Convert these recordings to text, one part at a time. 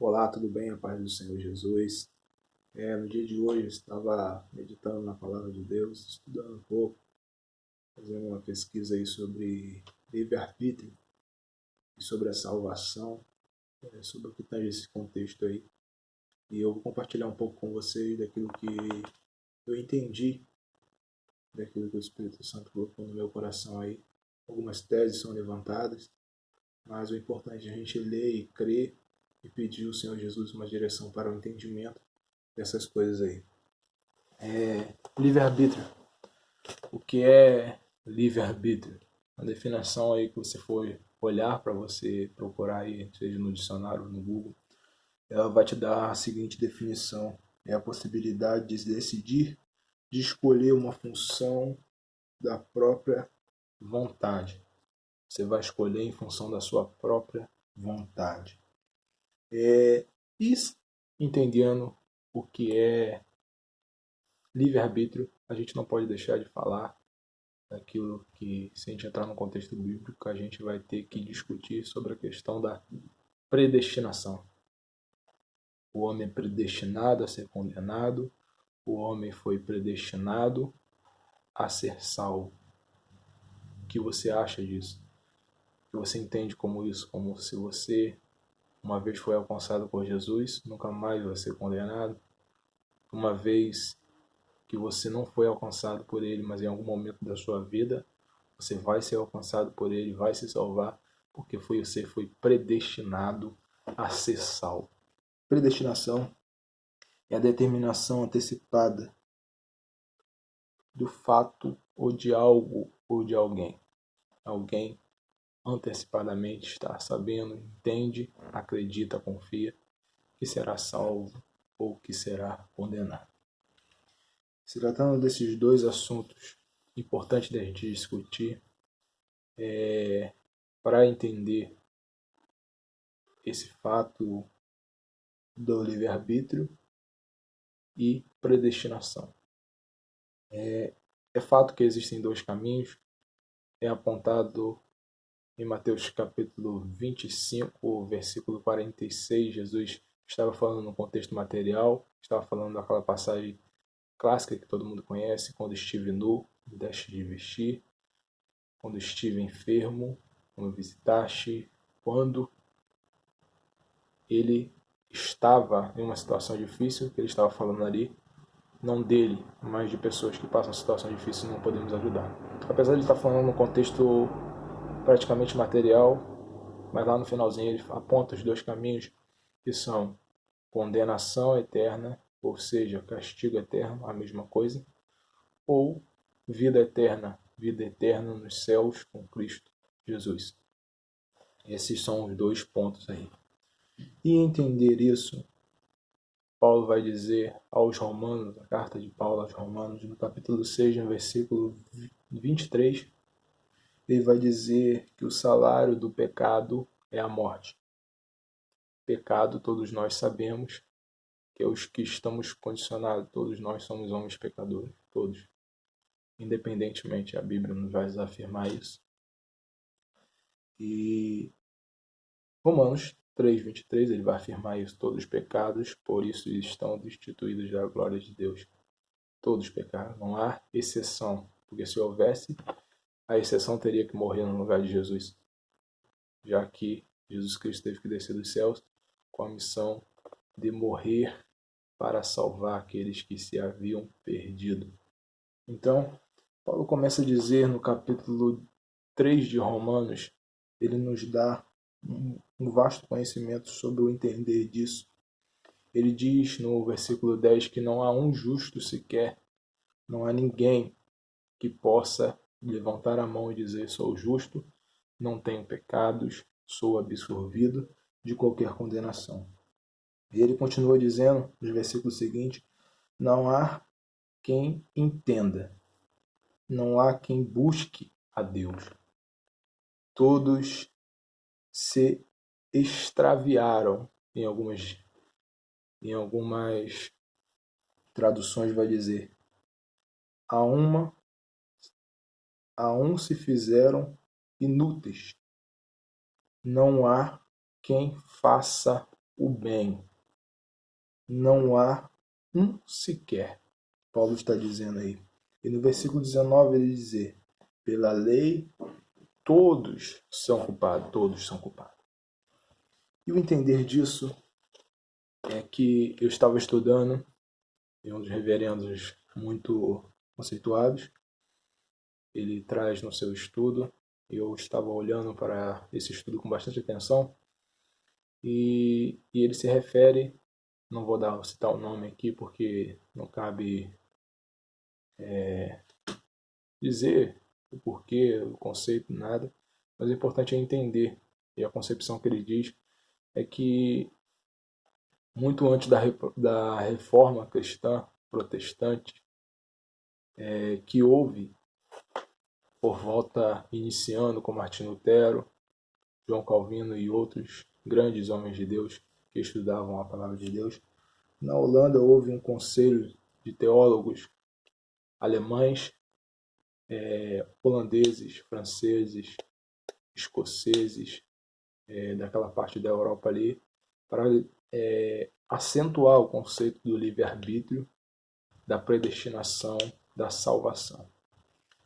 Olá, tudo bem? A paz do Senhor Jesus. No dia de hoje eu estava meditando na palavra de Deus, estudando um pouco, fazendo uma pesquisa aí sobre livre-arbítrio e sobre a salvação, sobre o que está nesse contexto aí. E eu vou compartilhar um pouco com vocês daquilo que eu entendi, daquilo que o Espírito Santo colocou no meu coração aí. Algumas teses são levantadas, mas o importante é a gente ler e crer e pedir ao Senhor Jesus uma direção para o entendimento dessas coisas aí. Livre-arbítrio. O que é livre-arbítrio? A definição aí que você for olhar para você procurar aí, seja no dicionário ou no Google, ela vai te dar a seguinte definição: é a possibilidade de decidir, de escolher uma função da própria vontade. Você vai escolher em função da sua própria vontade. E entendendo o que é livre-arbítrio, a gente não pode deixar de falar daquilo que, se a gente entrar no contexto bíblico, a gente vai ter que discutir sobre a questão da predestinação. O homem é predestinado a ser condenado, o homem foi predestinado a ser salvo. O que você acha disso? O que você entende como isso? Como se você, uma vez foi alcançado por Jesus, nunca mais vai ser condenado? Uma vez que você não foi alcançado por ele, mas em algum momento da sua vida, você vai ser alcançado por ele, vai se salvar, porque você foi predestinado a ser salvo. Predestinação é a determinação antecipada do fato ou de algo ou de alguém. Alguém antecipadamente está sabendo, entende, acredita, confia que será salvo ou que será condenado. Se tratando desses dois assuntos importantes da gente discutir, para entender esse fato do livre-arbítrio e predestinação. É fato que existem dois caminhos, é apontado em Mateus capítulo 25, versículo 46, Jesus estava falando no contexto material, estava falando daquela passagem clássica que todo mundo conhece: quando estive nu, me deste de vestir, quando estive enfermo, me visitaste, quando ele estava em uma situação difícil, que ele estava falando ali, não dele, mas de pessoas que passam situação difícil e não podemos ajudar. Apesar de ele estar falando no contexto praticamente material, mas lá no finalzinho ele aponta os dois caminhos, que são condenação eterna, ou seja, castigo eterno, a mesma coisa, ou vida eterna nos céus com Cristo Jesus. Esses são os dois pontos aí. E entender isso, Paulo vai dizer aos Romanos, a carta de Paulo aos Romanos, no capítulo 6, no versículo 23, ele vai dizer que o salário do pecado é a morte. Pecado, todos nós sabemos, que é os que estamos condicionados, todos nós somos homens pecadores, todos. Independentemente, a Bíblia nos vai afirmar isso. E Romanos 3:23, ele vai afirmar isso: todos os pecados, por isso estão destituídos da glória de Deus. Todos pecaram, não há exceção, porque se houvesse, a exceção teria que morrer no lugar de Jesus, já que Jesus Cristo teve que descer dos céus com a missão de morrer para salvar aqueles que se haviam perdido. Então, Paulo começa a dizer no capítulo 3 de Romanos, ele nos dá um vasto conhecimento sobre o entender disso. Ele diz no versículo 10 que não há um justo sequer, não há ninguém que possa levantar a mão e dizer: sou justo, não tenho pecados, sou absorvido de qualquer condenação. E ele continua dizendo, nos versículos seguintes: não há quem entenda, não há quem busque a Deus. Todos se extraviaram. Em algumas traduções vai dizer: a um se fizeram inúteis. Não há quem faça o bem. Não há um sequer. Paulo está dizendo aí. E no versículo 19 ele diz: pela lei todos são culpados, todos são culpados. E o entender disso é que eu estava estudando em um dos reverendos muito conceituados. Ele traz no seu estudo, e eu estava olhando para esse estudo com bastante atenção, e ele se refere, não vou citar o nome aqui porque não cabe dizer o porquê, o conceito, nada, mas o importante é entender, e a concepção que ele diz é que muito antes da reforma cristã protestante, que houve por volta, iniciando com Martim Lutero, João Calvino e outros grandes homens de Deus que estudavam a palavra de Deus, na Holanda houve um conselho de teólogos alemães, holandeses, franceses, escoceses, daquela parte da Europa ali, para acentuar o conceito do livre-arbítrio, da predestinação, da salvação.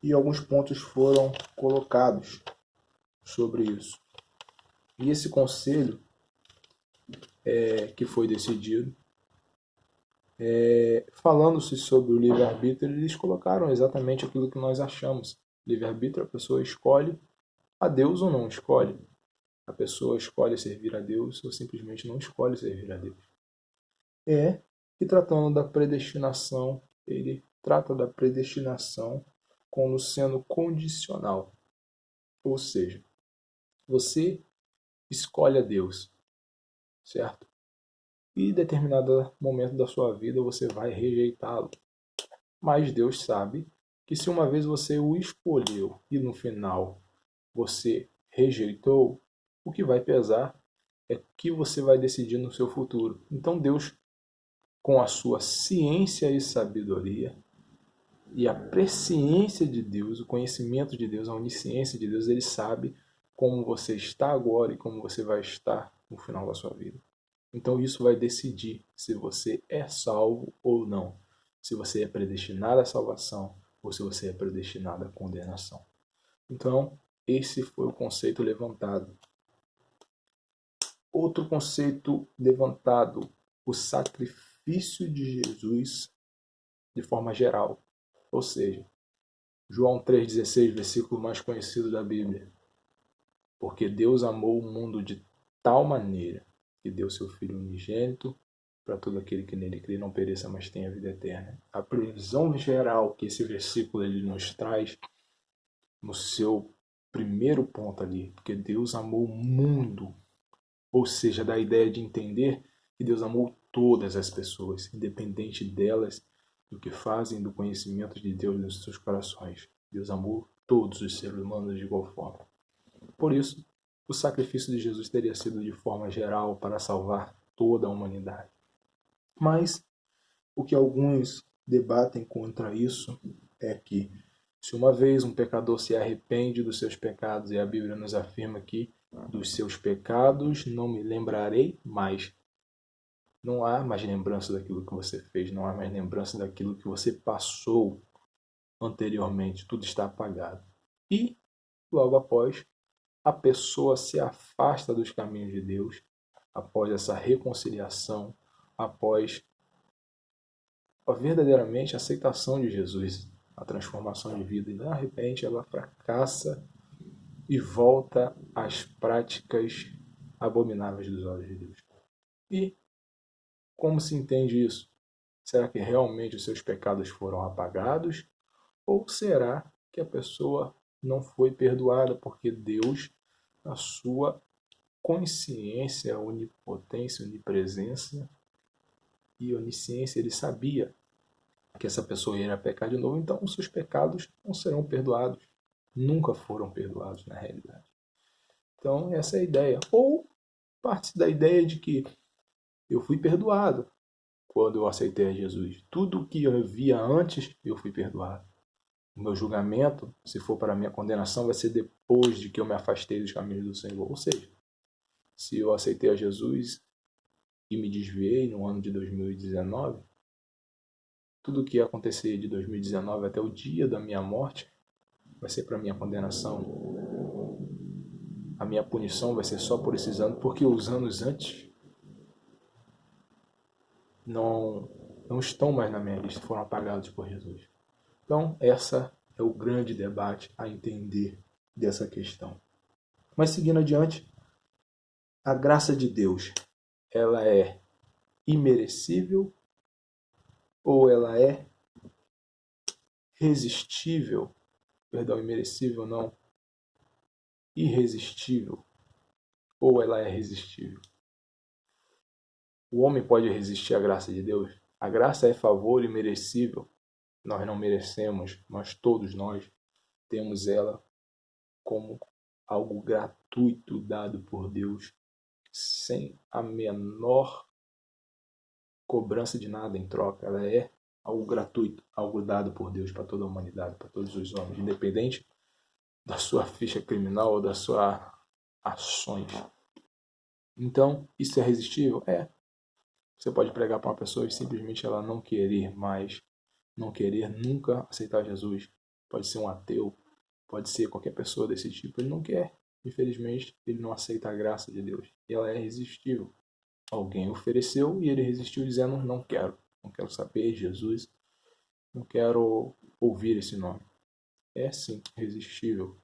E alguns pontos foram colocados sobre isso. E esse conselho que foi decidido, falando-se sobre o livre-arbítrio, eles colocaram exatamente aquilo que nós achamos. Livre-arbítrio, a pessoa escolhe a Deus ou não escolhe. A pessoa escolhe servir a Deus ou simplesmente não escolhe servir a Deus. E tratando da predestinação, ele trata da predestinação como sendo condicional. Ou seja, você escolhe a Deus, certo? E em determinado momento da sua vida você vai rejeitá-lo. Mas Deus sabe que se uma vez você o escolheu e no final você rejeitou, o que vai pesar é o que você vai decidir no seu futuro. Então Deus, com a sua ciência e sabedoria, e a presciência de Deus, o conhecimento de Deus, a onisciência de Deus, ele sabe como você está agora e como você vai estar no final da sua vida. Então isso vai decidir se você é salvo ou não, se você é predestinado à salvação ou se você é predestinado à condenação. Então, esse foi o conceito levantado. Outro conceito levantado, o sacrifício de Jesus de forma geral. Ou seja, João 3,16, versículo mais conhecido da Bíblia. Porque Deus amou o mundo de tal maneira que deu seu Filho unigênito para todo aquele que nele crê não pereça, mas tenha vida eterna. A previsão geral que esse versículo ele nos traz no seu primeiro ponto ali, porque Deus amou o mundo, ou seja, da ideia de entender que Deus amou todas as pessoas, independente delas, do que fazem, do conhecimento de Deus nos seus corações. Deus amou todos os seres humanos de igual forma. Por isso, o sacrifício de Jesus teria sido de forma geral para salvar toda a humanidade. Mas o que alguns debatem contra isso é que, se uma vez um pecador se arrepende dos seus pecados, e a Bíblia nos afirma que dos seus pecados não me lembrarei mais. Não há mais lembrança daquilo que você fez, não há mais lembrança daquilo que você passou anteriormente, tudo está apagado. E, logo após, a pessoa se afasta dos caminhos de Deus, após essa reconciliação, após verdadeiramente a aceitação de Jesus, a transformação de vida, e de repente ela fracassa e volta às práticas abomináveis dos olhos de Deus. E como se entende isso? Será que realmente os seus pecados foram apagados? Ou será que a pessoa não foi perdoada porque Deus, na sua consciência, onipotência, onipresença e onisciência, ele sabia que essa pessoa iria pecar de novo, então os seus pecados não serão perdoados. Nunca foram perdoados na realidade. Então essa é a ideia. Ou parte da ideia de que eu fui perdoado quando eu aceitei a Jesus. Tudo o que eu via antes, eu fui perdoado. O meu julgamento, se for para a minha condenação, vai ser depois de que eu me afastei dos caminhos do Senhor. Ou seja, se eu aceitei a Jesus e me desviei no ano de 2019, tudo o que acontecer de 2019 até o dia da minha morte vai ser para minha condenação. A minha punição vai ser só por esses anos, porque os anos antes não estão mais na minha lista, foram apagados por Jesus. Então, essa é o grande debate a entender dessa questão. Mas seguindo adiante, a graça de Deus, ela é imerecível ou ela é resistível? Perdão, imerecível não. Irresistível. Ou ela é resistível? O homem pode resistir à graça de Deus? A graça é favor imerecível. Nós não merecemos, mas todos nós temos ela como algo gratuito dado por Deus, sem a menor cobrança de nada em troca. Ela é algo gratuito, algo dado por Deus para toda a humanidade, para todos os homens, independente da sua ficha criminal ou das suas ações. Então, isso é resistível? É. Você pode pregar para uma pessoa e simplesmente ela não querer mais, não querer nunca aceitar Jesus. Pode ser um ateu, pode ser qualquer pessoa desse tipo. Ele não quer. Infelizmente, ele não aceita a graça de Deus. E ela é resistível. Alguém ofereceu e ele resistiu dizendo, não quero. Não quero saber de Jesus. Não quero ouvir esse nome. É sim, resistível.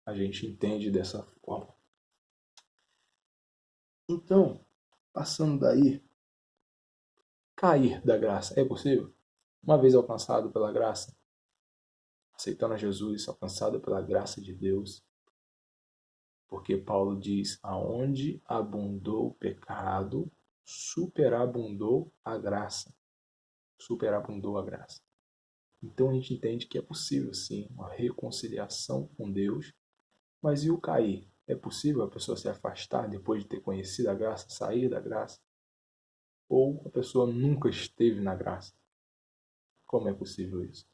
A gente entende dessa forma. Então, passando daí, cair da graça é possível? Uma vez alcançado pela graça, aceitando a Jesus, alcançado pela graça de Deus, porque Paulo diz, aonde abundou o pecado, superabundou a graça. Superabundou a graça. Então a gente entende que é possível sim uma reconciliação com Deus, mas e o cair? É possível a pessoa se afastar depois de ter conhecido a graça, sair da graça? Ou a pessoa nunca esteve na graça? Como é possível isso?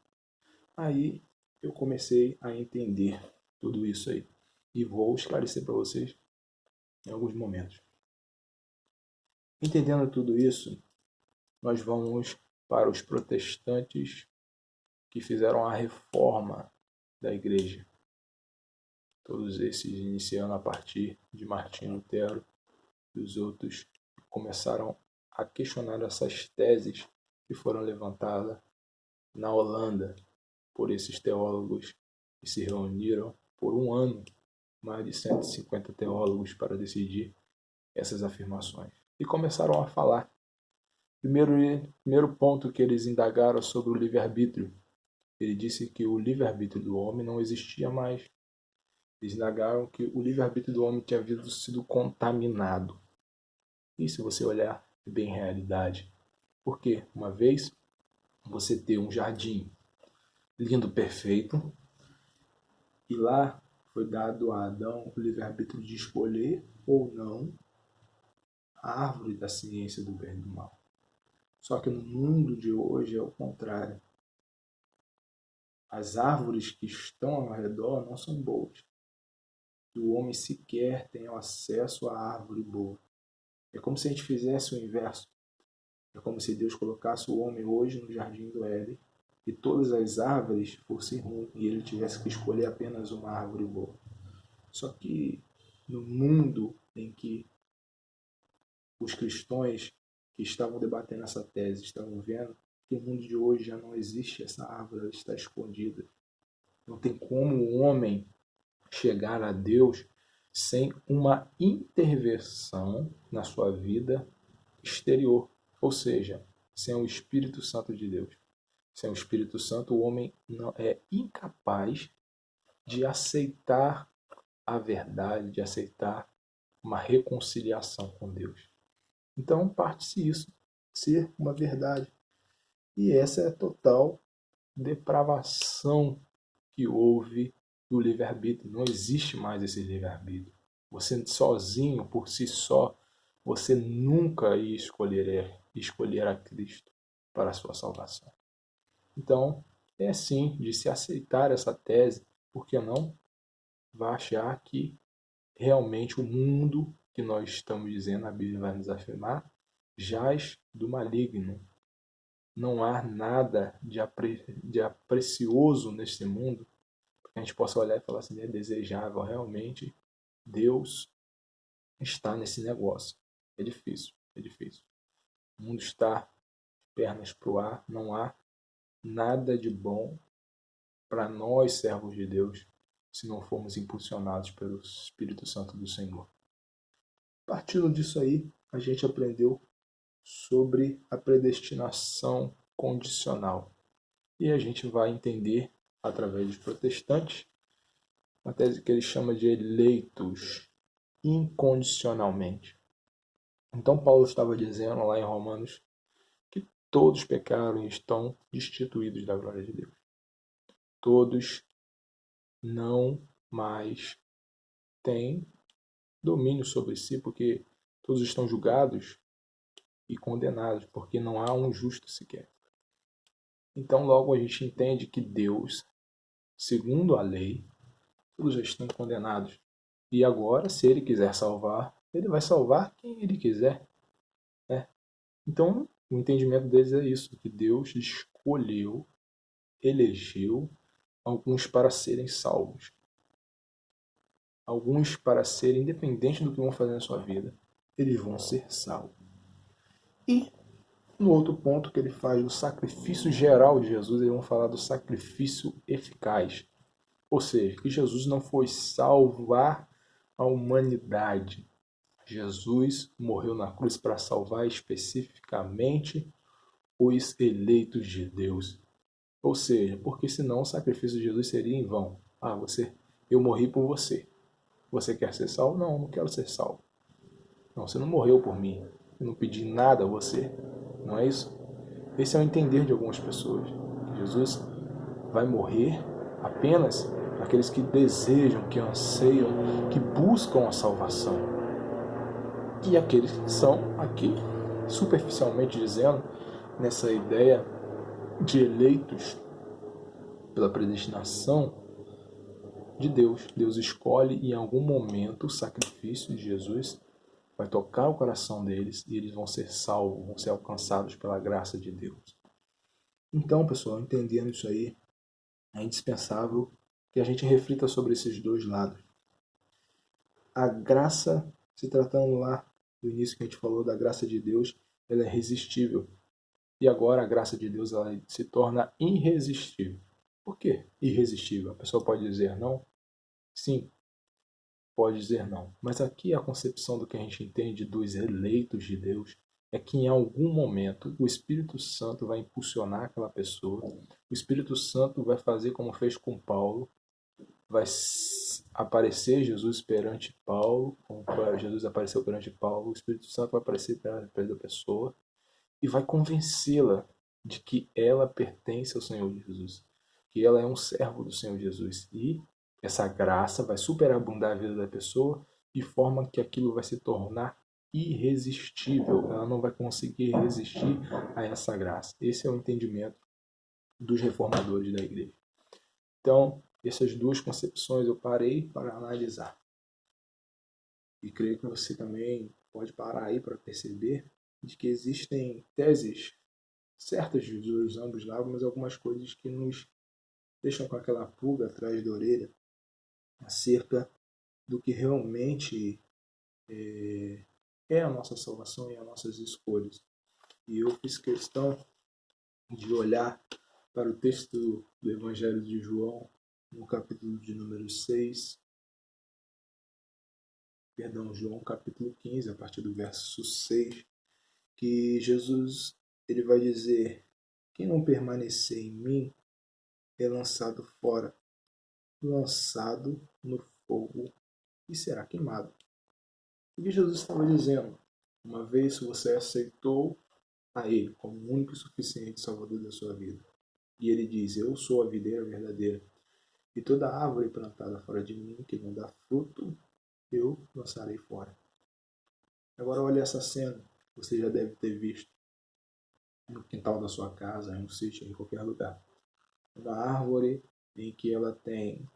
Aí eu comecei a entender tudo isso aí. E vou esclarecer para vocês em alguns momentos. Entendendo tudo isso, nós vamos para os protestantes que fizeram a reforma da igreja. Todos esses iniciando a partir de Martinho Lutero e os outros começaram a questionar essas teses que foram levantadas na Holanda por esses teólogos que se reuniram por um ano, mais de 150 teólogos para decidir essas afirmações. E começaram a falar. Primeiro ponto que eles indagaram sobre o livre-arbítrio. Ele disse que o livre-arbítrio do homem não existia mais. Eles indagaram que o livre-arbítrio do homem tinha sido contaminado. E se você olhar, é bem realidade. Porque uma vez você tem um jardim lindo, perfeito, e lá foi dado a Adão o livre-arbítrio de escolher ou não a árvore da ciência do bem e do mal. Só que no mundo de hoje é o contrário. As árvores que estão ao redor não são boas. E o homem sequer tem acesso à árvore boa. É como se a gente fizesse o inverso. É como se Deus colocasse o homem hoje no jardim do Éden e todas as árvores fossem ruins e ele tivesse que escolher apenas uma árvore boa. Só que no mundo em que os cristãos que estavam debatendo essa tese estavam vendo que no mundo de hoje já não existe essa árvore, ela está escondida. Não tem como o homem chegar a Deus sem uma intervenção na sua vida exterior, ou seja, sem o Espírito Santo de Deus. Sem o Espírito Santo, o homem não é incapaz de aceitar a verdade, de aceitar uma reconciliação com Deus. Então, parte-se isso ser uma verdade. E essa é a total depravação que houve do livre-arbítrio. Não existe mais esse livre-arbítrio. Você sozinho, por si só, você nunca ia escolher a Cristo para a sua salvação. Então, é sim de se aceitar essa tese, porque não vai achar que realmente o mundo que nós estamos dizendo, a Bíblia vai nos afirmar, jaz do maligno. Não há nada de precioso neste mundo que a gente possa olhar e falar assim, é desejável. Realmente, Deus está nesse negócio. É difícil, é difícil. O mundo está de pernas para o ar, não há nada de bom para nós, servos de Deus, se não formos impulsionados pelo Espírito Santo do Senhor. Partindo disso aí, a gente aprendeu sobre a predestinação condicional. E a gente vai entender, através dos protestantes, uma tese que ele chama de eleitos incondicionalmente. Então Paulo estava dizendo lá em Romanos que todos pecaram e estão destituídos da glória de Deus. Todos não mais têm domínio sobre si, porque todos estão julgados e condenados, porque não há um justo sequer. Então logo a gente entende que Deus, segundo a lei, todos já estão condenados. E agora, se ele quiser salvar, ele vai salvar quem ele quiser. Né? Então, o entendimento deles é isso, que Deus escolheu, elegeu alguns para serem salvos. Alguns para serem, independente do que vão fazer na sua vida, eles vão ser salvos. E, no outro ponto que ele faz do sacrifício geral de Jesus, eles vão falar do sacrifício eficaz. Ou seja, que Jesus não foi salvar a humanidade. Jesus morreu na cruz para salvar especificamente os eleitos de Deus. Ou seja, porque senão o sacrifício de Jesus seria em vão. Eu morri por você. Você quer ser salvo? Não, eu não quero ser salvo. Não, você não morreu por mim. Eu não pedi nada a você. Não é isso? Esse é o entender de algumas pessoas. Que Jesus vai morrer apenas para aqueles que desejam, que anseiam, que buscam a salvação. E aqueles que são aqui, superficialmente dizendo, nessa ideia de eleitos pela predestinação de Deus. Deus escolhe em algum momento o sacrifício de Jesus vai tocar o coração deles e eles vão ser salvos, vão ser alcançados pela graça de Deus. Então, pessoal, entendendo isso aí, é indispensável que a gente reflita sobre esses dois lados. A graça, se tratando lá do início que a gente falou da graça de Deus, ela é irresistível. E agora a graça de Deus ela se torna irresistível. Por quê? Irresistível. A pessoa pode dizer não? Sim, pode dizer não. Mas aqui a concepção do que a gente entende dos eleitos de Deus é que em algum momento o Espírito Santo vai impulsionar aquela pessoa, o Espírito Santo vai fazer como fez com Paulo, vai aparecer Jesus perante Paulo, como Jesus apareceu perante Paulo, o Espírito Santo vai aparecer perante a pessoa e vai convencê-la de que ela pertence ao Senhor Jesus, que ela é um servo do Senhor Jesus. E essa graça vai superabundar a vida da pessoa de forma que aquilo vai se tornar irresistível. Ela não vai conseguir resistir a essa graça. Esse é o entendimento dos reformadores da igreja. Então, essas duas concepções eu parei para analisar. E creio que você também pode parar aí para perceber de que existem teses certas dos ambos lados, mas algumas coisas que nos deixam com aquela pulga atrás da orelha acerca do que realmente é a nossa salvação e as nossas escolhas. E eu fiz questão de olhar para o texto do Evangelho de João, no capítulo de número 6, João capítulo 15, a partir do verso 6, que Jesus ele vai dizer: quem não permanecer em mim é lançado fora, lançado no fogo e será queimado. O que Jesus estava dizendo? Uma vez que você aceitou a Ele como o único e suficiente Salvador da sua vida, e Ele diz: eu sou a videira verdadeira, e toda árvore plantada fora de mim que não dá fruto, eu lançarei fora. Agora olha essa cena, você já deve ter visto no quintal da sua casa, em um sítio, em qualquer lugar. Uma árvore em que ela tem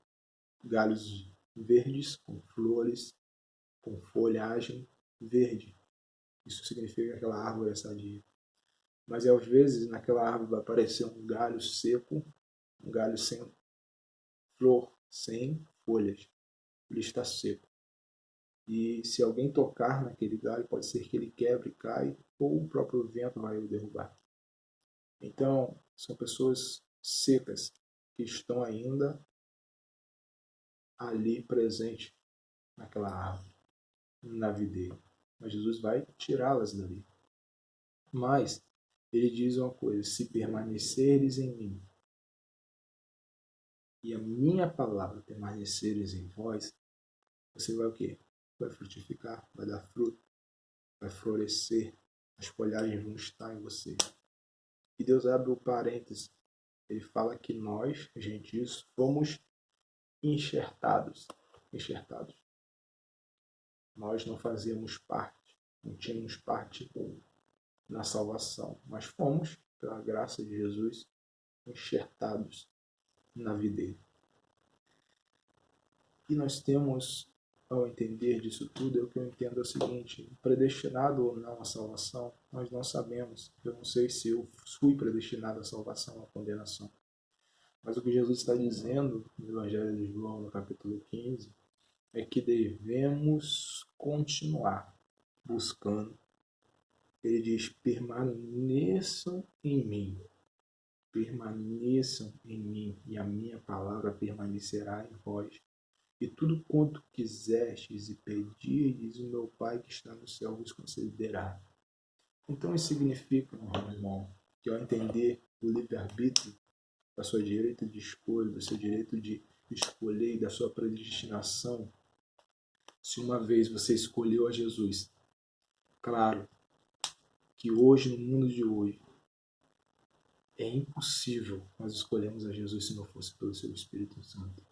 galhos verdes, com flores, com folhagem verde. Isso significa que aquela árvore é sadia. Mas às vezes naquela árvore vai aparecer um galho seco, um galho sem flor, sem folhas. Ele está seco. E se alguém tocar naquele galho, pode ser que ele quebre, cai, ou o próprio vento vai o derrubar. Então, são pessoas secas que estão ainda ali presentes naquela árvore, na videira. Mas Jesus vai tirá-las dali. Mas ele diz uma coisa: se permaneceres em mim e a minha palavra permaneceres em vós, você vai o quê? Vai frutificar, vai dar fruto, vai florescer, as folhagens vão estar em você. E Deus abre o parênteses. Ele fala que nós, gentios, fomos enxertados. Nós não fazíamos parte, não tínhamos parte na salvação, mas fomos, pela graça de Jesus, enxertados na videira. E nós temos, ao entender disso tudo, o que eu entendo é o seguinte: predestinado ou não à salvação, nós não sabemos. Eu não sei se eu fui predestinado à salvação ou à condenação. Mas o que Jesus está dizendo no Evangelho de João, no capítulo 15, é que devemos continuar buscando. Ele diz: permaneçam em mim. Permaneçam em mim, e a minha palavra permanecerá em vós. E tudo quanto quiseres e pedirdes, o meu Pai que está no céu vos concederá. Então isso significa, meu irmão, que ao entender o livre-arbítrio, da sua direito de escolha, do seu direito de escolher e da sua predestinação, se uma vez você escolheu a Jesus, claro que hoje, no mundo de hoje, é impossível nós escolhermos a Jesus se não fosse pelo seu Espírito Santo.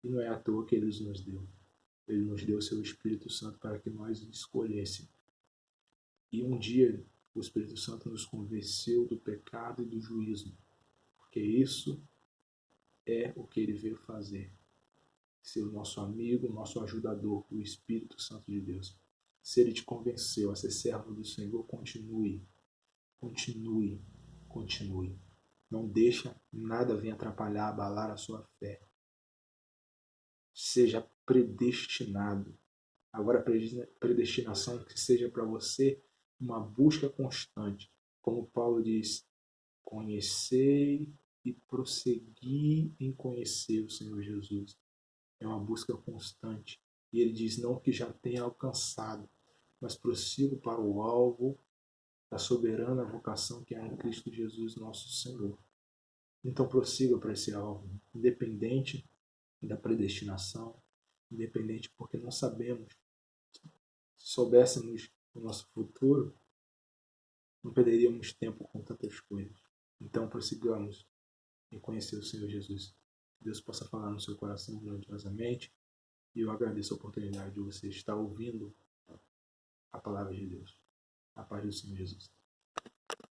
E não é à toa que Ele nos deu. Ele nos deu o seu Espírito Santo para que nós escolhêssemos. E um dia o Espírito Santo nos convenceu do pecado e do juízo, porque isso é o que Ele veio fazer. Ser o nosso amigo, o nosso ajudador, o Espírito Santo de Deus. Se Ele te convenceu a ser servo do Senhor, continue. Não deixa nada vir atrapalhar, abalar a sua fé. Seja predestinado. Agora a predestinação que seja para você uma busca constante. Como Paulo diz: conhecei e prossegui em conhecer o Senhor Jesus. É uma busca constante. E ele diz: não que já tenha alcançado, mas prossigo para o alvo da soberana vocação que há em Cristo Jesus, nosso Senhor. Então prossiga para esse alvo, independente da predestinação, independente porque não sabemos. Se soubéssemos o nosso futuro, não perderíamos tempo com tantas coisas. Então prossigamos em conhecer o Senhor Jesus. Que Deus possa falar no seu coração grandiosamente. E eu agradeço a oportunidade de você estar ouvindo a palavra de Deus. A paz do Senhor Jesus.